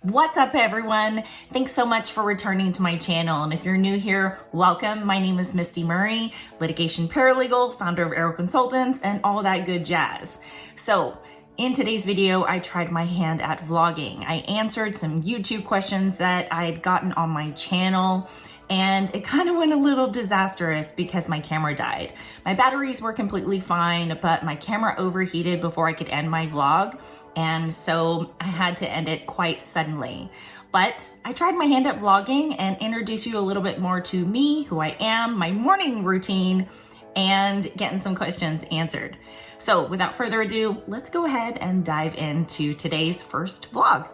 What's up, everyone? Thanks so much for returning to my channel. And if you're new here, welcome. My name is Misty Murray, litigation paralegal, founder of Arrow Consultants, and all that good jazz. So in today's video, I tried my hand at vlogging. I answered some YouTube questions that I'd gotten on my channel, and it kind of went a little disastrous because my camera died. My batteries were completely fine, but my camera overheated before I could end my vlog. And so I had to end it quite suddenly. But I tried my hand at vlogging and introduce you a little bit more to me, who I am, my morning routine, and getting some questions answered. So without further ado, let's go ahead and dive into today's first vlog.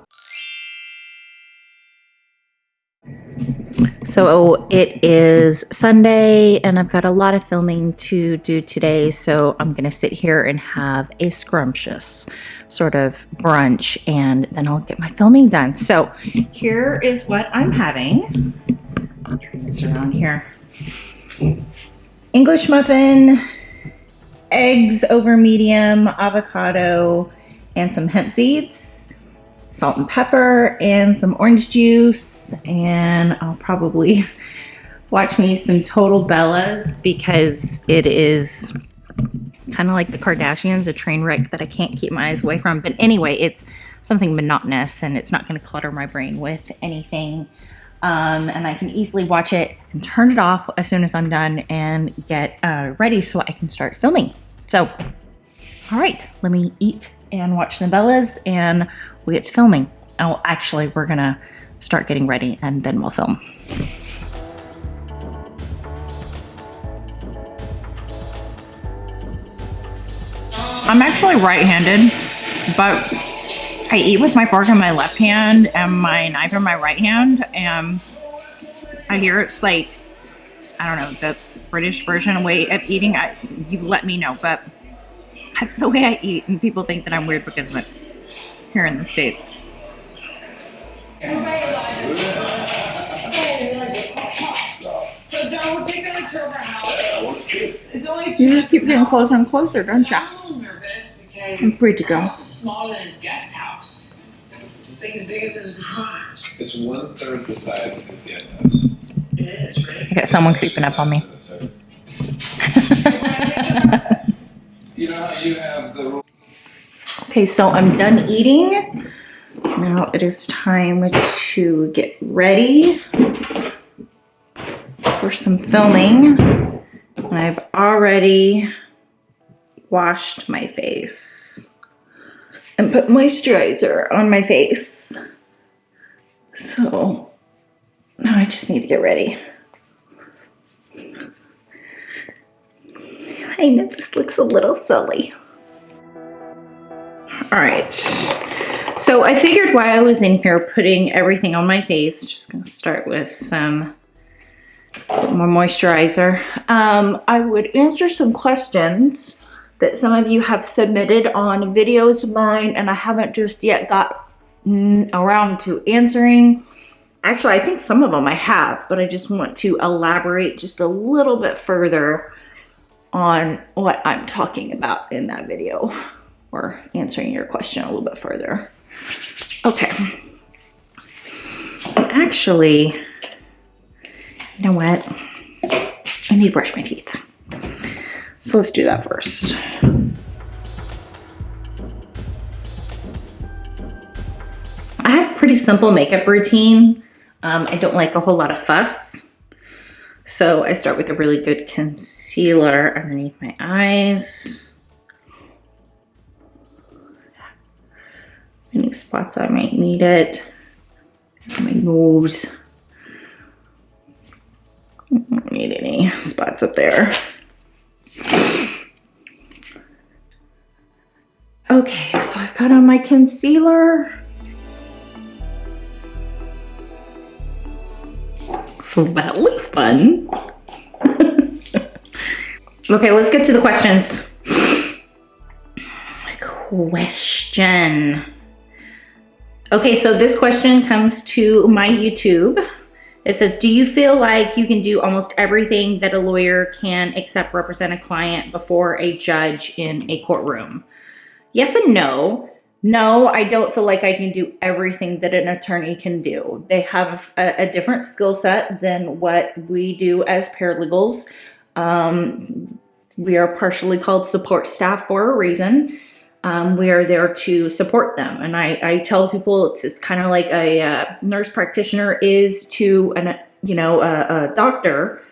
So it is Sunday and I've got a lot of filming to do today, so I'm gonna sit here and have a scrumptious sort of brunch and then I'll get my filming done. So here is what I'm having. I'll turn this around here. English muffin, eggs over medium, avocado, and some hemp seeds, salt and pepper, and some orange juice. And I'll probably watch me some Total Bellas because it is kind of like the Kardashians, a train wreck that I can't keep my eyes away from. But anyway, it's something monotonous and it's not going to clutter my brain with anything. And I can easily watch it and turn it off as soon as I'm done and get ready so I can start filming. So, all right, let me eat and watch the Bellas and we'll get to filming. Oh, actually, we're gonna start getting ready and then we'll film. I'm actually right-handed, but I eat with my fork in my left hand and my knife in my right hand, and I hear it's like, I don't know, the British version way of eating. You let me know, but that's the way I eat, and people think that I'm weird because of it here in the States. You just keep getting closer and closer, don't you? I'm free to go. Smaller than his guest house. It's like as big as his garage. It's 1/3 the size of his guest house. It is, right? I got someone creeping up on me. You know how you have the... Okay, so I'm done eating. Now it is time to get ready for some filming. And I've already washed my face and put moisturizer on my face. So now I just need to get ready. I know this looks a little silly. All right, so I figured while I was in here putting everything on my face, just gonna start with some more moisturizer. I would answer some questions that some of you have submitted on videos of mine and I haven't just yet got around to answering. Actually, I think some of them I have, but I just want to elaborate just a little bit further on what I'm talking about in that video, or answering your question a little bit further. Okay. Actually, you know what? I need to brush my teeth. So let's do that first. I have a pretty simple makeup routine. I don't like a whole lot of fuss. So I start with a really good concealer underneath my eyes. Any spots I might need it. My nose. I don't need any spots up there. Okay, so I've got on my concealer. So that looks fun. Okay, let's get to the questions. Question. Okay, so this question comes to my YouTube. It says, do you feel like you can do almost everything that a lawyer can except represent a client before a judge in a courtroom? Yes and no. No, I don't feel like I can do everything that an attorney can do. They have a different skill set than what we do as paralegals. We are partially called support staff for a reason. We are there to support them. And I tell people it's kind of like a nurse practitioner is to a doctor.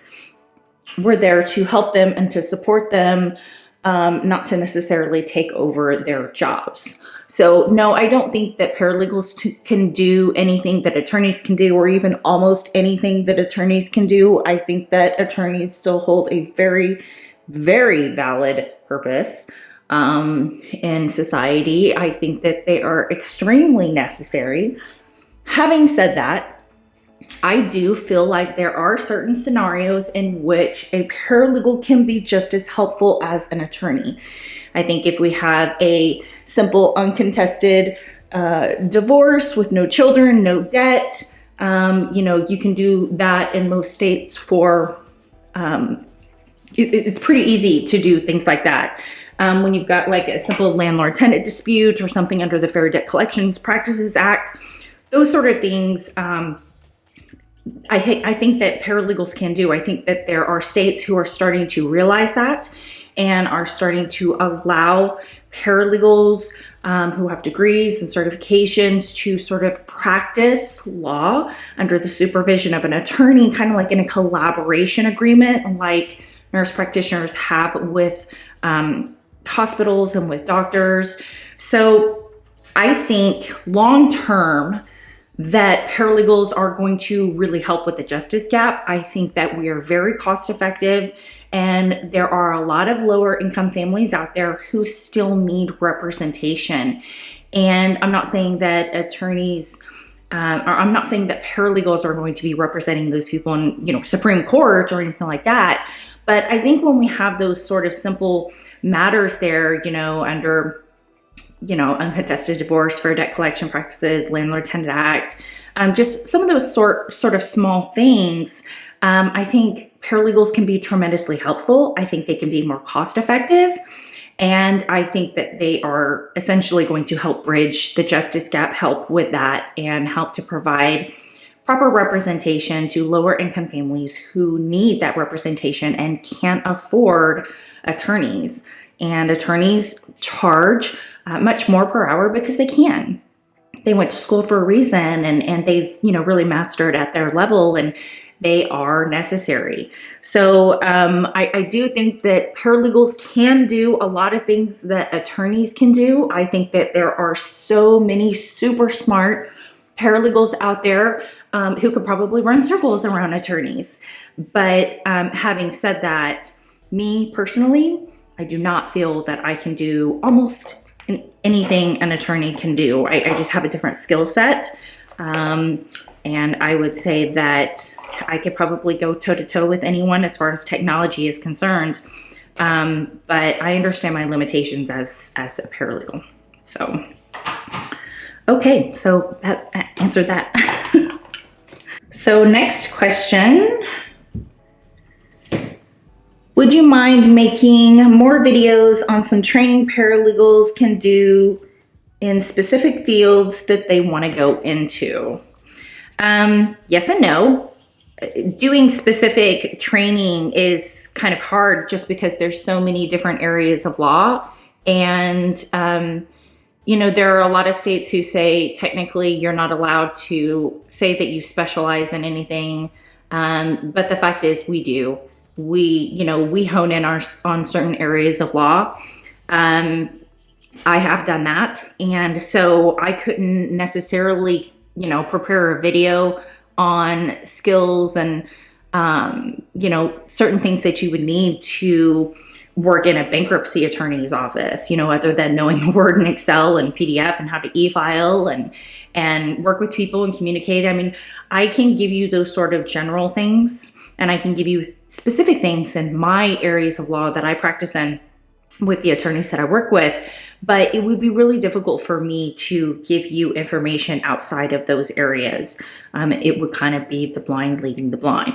We're there to help them and to support them, not to necessarily take over their jobs. So no, I don't think that paralegals can do anything that attorneys can do, or even almost anything that attorneys can do. I think that attorneys still hold a very, very valid purpose in society. I think that they are extremely necessary. Having said that, I do feel like there are certain scenarios in which a paralegal can be just as helpful as an attorney. I think if we have a simple, uncontested divorce with no children, no debt, you can do that in most states for, it's pretty easy to do things like that. When you've got like a simple landlord-tenant dispute or something under the Fair Debt Collections Practices Act, those sort of things, I think that paralegals can do. I think that there are states who are starting to realize that and are starting to allow paralegals who have degrees and certifications to sort of practice law under the supervision of an attorney, kind of like in a collaboration agreement like nurse practitioners have with hospitals and with doctors. So I think long term, that paralegals are going to really help with the justice gap. I think that we are very cost effective, and there are a lot of lower income families out there who still need representation. And I'm not saying that attorneys, or I'm not saying that paralegals are going to be representing those people in, Supreme Court or anything like that. But I think when we have those sort of simple matters there, under uncontested divorce, fair debt collection practices, landlord-tenant act, just some of those sort of small things, I think paralegals can be tremendously helpful. I think they can be more cost-effective, and I think that they are essentially going to help bridge the justice gap, help with that, and help to provide proper representation to lower income families who need that representation and can't afford attorneys. And attorneys charge much more per hour because they can. They went to school for a reason, and they've, really mastered at their level, and they are necessary. So I do think that paralegals can do a lot of things that attorneys can do. I think that there are so many super smart paralegals out there who could probably run circles around attorneys. But having said that, me personally, I do not feel that I can do almost anything an attorney can do. I just have a different skill set. And I would say that I could probably go toe-to-toe with anyone as far as technology is concerned. But I understand my limitations as a paralegal. So, okay, so that answered that. So next question. Would you mind making more videos on some training paralegals can do in specific fields that they want to go into? Yes and no. Doing specific training is kind of hard just because there's so many different areas of law. And, there are a lot of states who say technically you're not allowed to say that you specialize in anything. But the fact is we do. We hone in on certain areas of law. I have done that. And so I couldn't necessarily, prepare a video on skills and, certain things that you would need to work in a bankruptcy attorney's office, other than knowing Word and Excel and PDF and how to e-file and work with people and communicate. I mean, I can give you those sort of general things, and I can give you specific things in my areas of law that I practice in with the attorneys that I work with, but it would be really difficult for me to give you information outside of those areas. It would kind of be the blind leading the blind.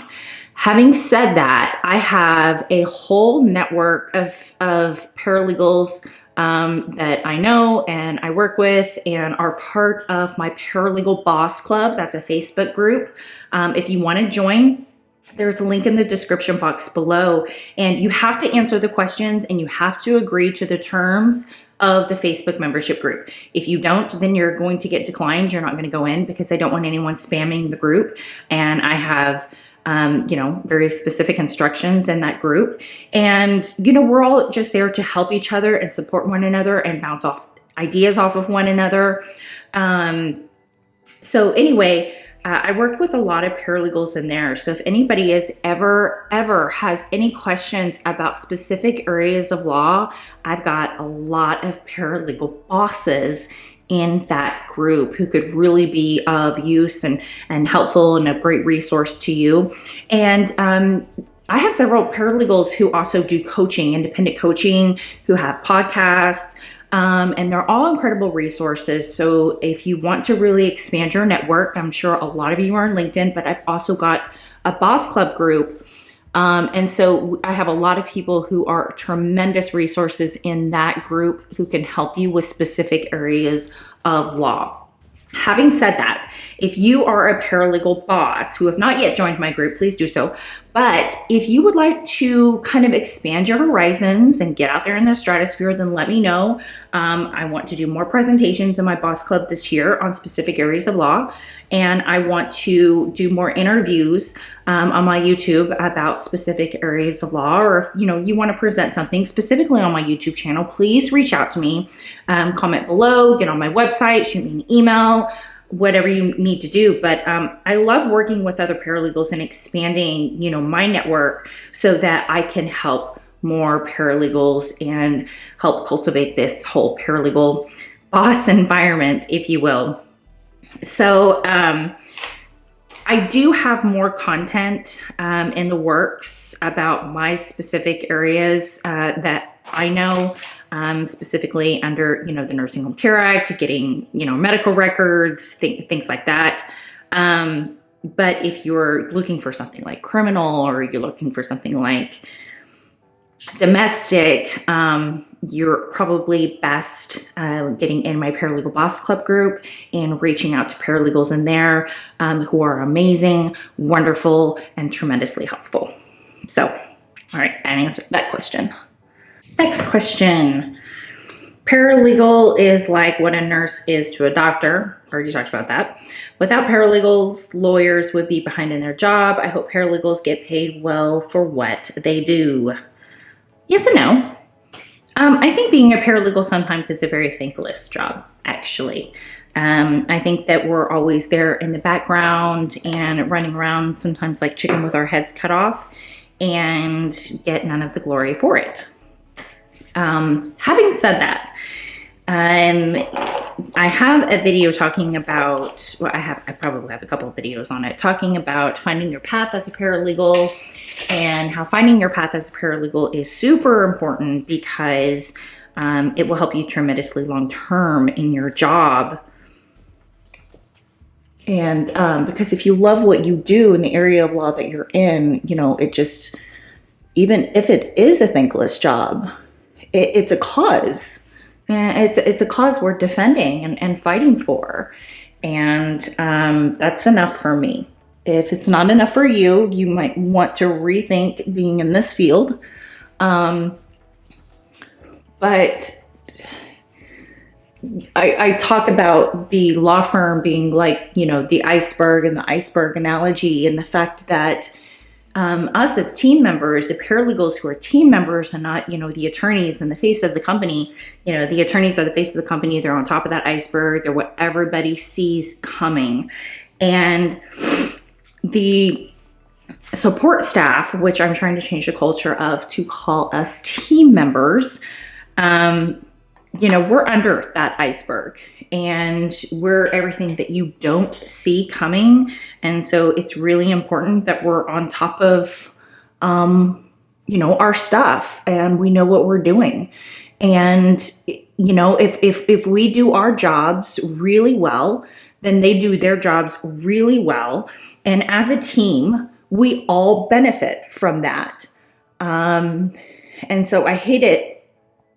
Having said that, I have a whole network of paralegals that I know and I work with and are part of my Paralegal Boss Club. That's a Facebook group. If you want to join, there's a link in the description box below, and you have to answer the questions and you have to agree to the terms of the Facebook membership group. If you don't, then you're going to get declined. You're not going to go in because I don't want anyone spamming the group. And I have, very specific instructions in that group. And, we're all just there to help each other and support one another and bounce off ideas off of one another. So anyway, I work with a lot of paralegals in there. So if anybody is ever has any questions about specific areas of law, I've got a lot of paralegal bosses in that group who could really be of use and helpful and a great resource to you. And I have several paralegals who also do coaching, independent coaching, who have podcasts. And they're all incredible resources. So if you want to really expand your network, I'm sure a lot of you are on LinkedIn, but I've also got a Boss Club group. And so I have a lot of people who are tremendous resources in that group who can help you with specific areas of law. Having said that, if you are a paralegal boss who have not yet joined my group, please do so. But if you would like to kind of expand your horizons and get out there in the stratosphere, then let me know. I want to do more presentations in my Boss Club this year on specific areas of law. And I want to do more interviews on my YouTube about specific areas of law. Or if you want to present something specifically on my YouTube channel, please reach out to me. Comment below, get on my website, shoot me an email, whatever you need to do. But I love working with other paralegals and expanding, my network so that I can help more paralegals and help cultivate this whole paralegal boss environment, if you will. So I do have more content in the works about my specific areas that I know, specifically under, the Nursing Home Care Act, getting, medical records, things like that. But if you're looking for something like criminal, or you're looking for something like domestic, you're probably best getting in my Paralegal Boss Club group and reaching out to paralegals in there who are amazing, wonderful, and tremendously helpful. So, all right, that answered that question. Next question. Paralegal is like what a nurse is to a doctor. Already talked about that. Without paralegals, lawyers would be behind in their job. I hope paralegals get paid well for what they do. Yes and no. I think being a paralegal sometimes is a very thankless job, actually. I think that we're always there in the background and running around sometimes like chicken with our heads cut off and get none of the glory for it. Having said that, I have a video talking about, I probably have a couple of videos on it, talking about finding your path as a paralegal and how finding your path as a paralegal is super important because it will help you tremendously long-term in your job. And because if you love what you do in the area of law that you're in, it just, even if it is a thankless job, it's a cause. It's a cause worth defending and fighting for. And that's enough for me. If it's not enough for you, you might want to rethink being in this field. But I talk about the law firm being like, the iceberg and the iceberg analogy, and the fact that us as team members, the paralegals who are team members and not, the attorneys and the face of the company, the attorneys are the face of the company. They're on top of that iceberg. They're what everybody sees coming. And the support staff, which I'm trying to change the culture of to call us team members, we're under that iceberg and we're everything that you don't see coming. And so it's really important that we're on top of, our stuff and we know what we're doing. And, if we do our jobs really well, then they do their jobs really well. And as a team, we all benefit from that. And so I hate it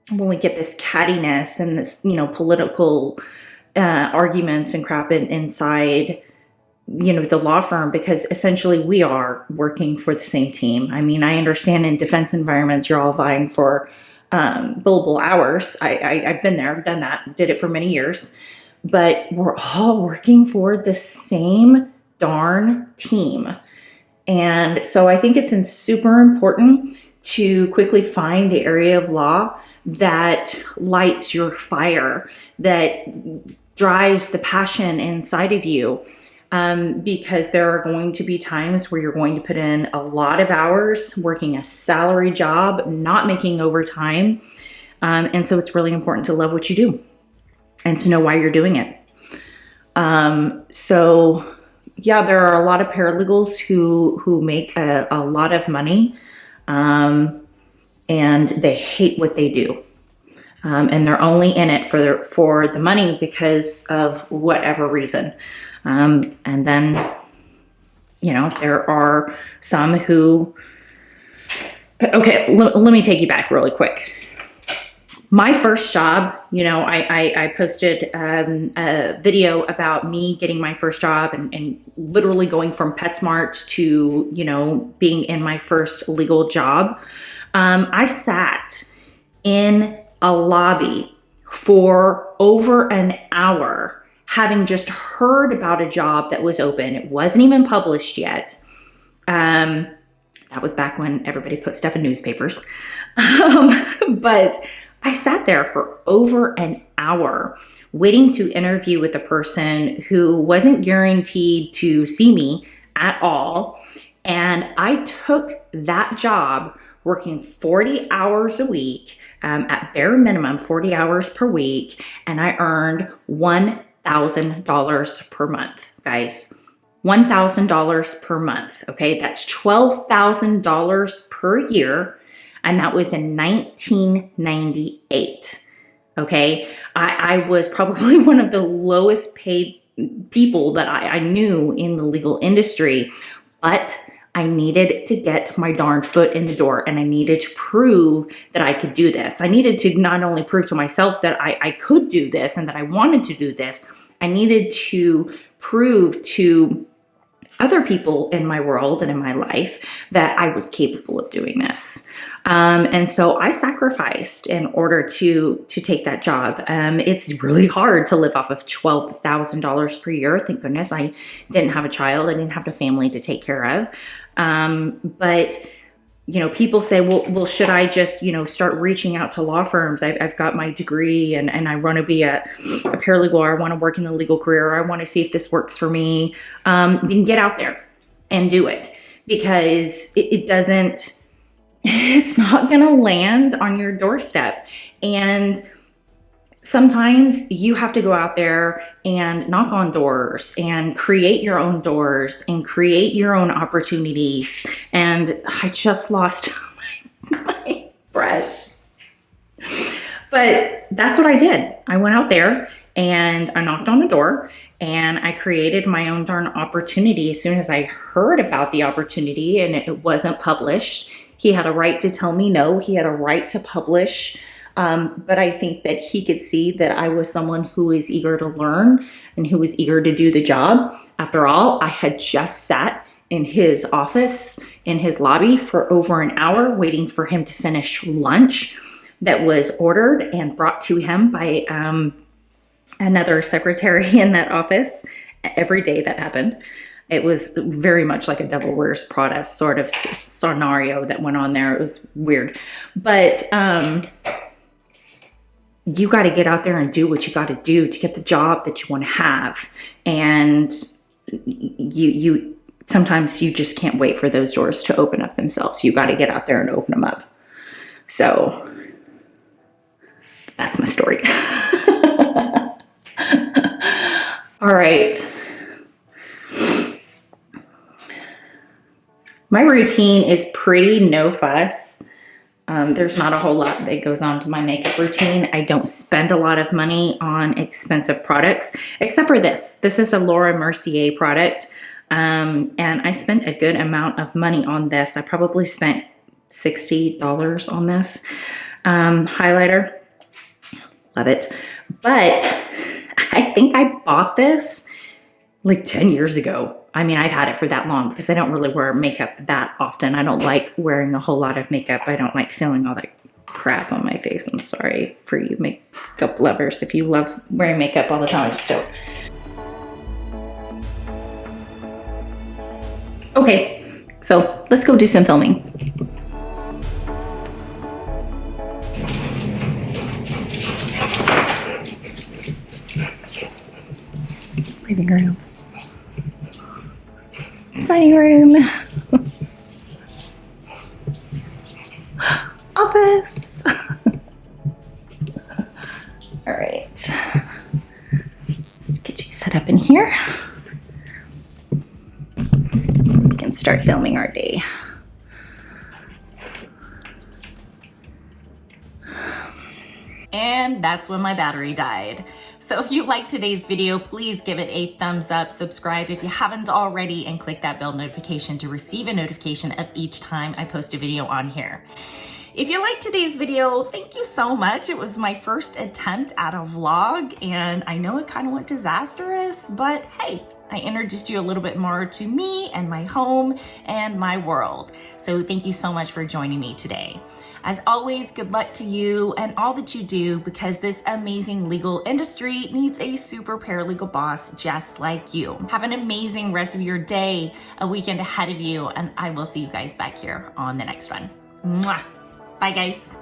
when we get this cattiness and this, political arguments and crap inside, the law firm, because essentially we are working for the same team. I mean, I understand in defense environments, you're all vying for billable hours. I've been there, done that, did it for many years, but we're all working for the same darn team. And so I think it's super important to quickly find the area of law that lights your fire, that drives the passion inside of you. Because there are going to be times where you're going to put in a lot of hours working a salary job, not making overtime. And so it's really important to love what you do and to know why you're doing it. So yeah, there are a lot of paralegals who make a lot of money, and they hate what they do. And they're only in it for the money because of whatever reason. And then, there are some who, okay, let me take you back really quick. My first job, I posted a video about me getting my first job and literally going from PetSmart to, being in my first legal job. I sat in a lobby for over an hour, having just heard about a job that was open. It wasn't even published yet. That was back when everybody put stuff in newspapers. But I sat there for over an hour waiting to interview with a person who wasn't guaranteed to see me at all. And I took that job working 40 hours a week, at bare minimum, 40 hours per week. And I earned $1,000 per month, guys. $1,000 per month. Okay. That's $12,000 per year. And that was in 1998. Okay. I was probably one of the lowest paid people that I knew in the legal industry, but I needed to get my darn foot in the door, and I needed to prove that I could do this. I needed to not only prove to myself that I could do this and that I wanted to do this, I needed to prove to other people in my world and in my life that I was capable of doing this. And so I sacrificed in order to take that job. It's really hard to live off of $12,000 per year. Thank goodness I didn't have a child. I didn't have a family to take care of. But people say, well, should I just, start reaching out to law firms? I've got my degree and I want to be a paralegal, or I want to work in the legal career, or I want to see if this works for me. Then get out there and do it, because it's not going to land on your doorstep. And sometimes you have to go out there and knock on doors and create your own doors and create your own opportunities. And I just lost my breath. But that's what I did. I went out there and I knocked on a door and I created my own darn opportunity. As soon as I heard about the opportunity and it wasn't published, he had a right to tell me no. He had a right to publish. But I think that he could see that I was someone who is eager to learn and who was eager to do the job. After all, I had just sat in his office, in his lobby for over an hour waiting for him to finish lunch that was ordered and brought to him by another secretary in that office. Every day that happened. It was very much like a Devil Wears Prada sort of scenario that went on there. It was weird. But you got to get out there and do what you got to do to get the job that you want to have. And you sometimes you just can't wait for those doors to open up themselves. You got to get out there and open them up. So that's my story. All right. My routine is pretty no fuss. There's not a whole lot that goes on to my makeup routine. I don't spend a lot of money on expensive products, except for this. This is a Laura Mercier product, and I spent a good amount of money on this. I probably spent $60 on this. Highlighter, love it. But I think I bought this like 10 years ago. I mean, I've had it for that long because I don't really wear makeup that often. I don't like wearing a whole lot of makeup. I don't like feeling all that crap on my face. I'm sorry for you makeup lovers. If you love wearing makeup all the time, I just don't. Okay, so let's go do some filming. Living room. Dining room. Office. All right. Let's get you set up in here so we can start filming our day. And that's when my battery died. So if you liked today's video, please give it a thumbs up, subscribe if you haven't already, and click that bell notification to receive a notification of each time I post a video on here. If you liked today's video, thank you so much. It was my first attempt at a vlog, and I know it kind of went disastrous, but hey, I introduced you a little bit more to me and my home and my world. So thank you so much for joining me today. As always, good luck to you and all that you do, because this amazing legal industry needs a super paralegal boss just like you. Have an amazing rest of your day, a weekend ahead of you, and I will see you guys back here on the next one. Mwah. Bye, guys.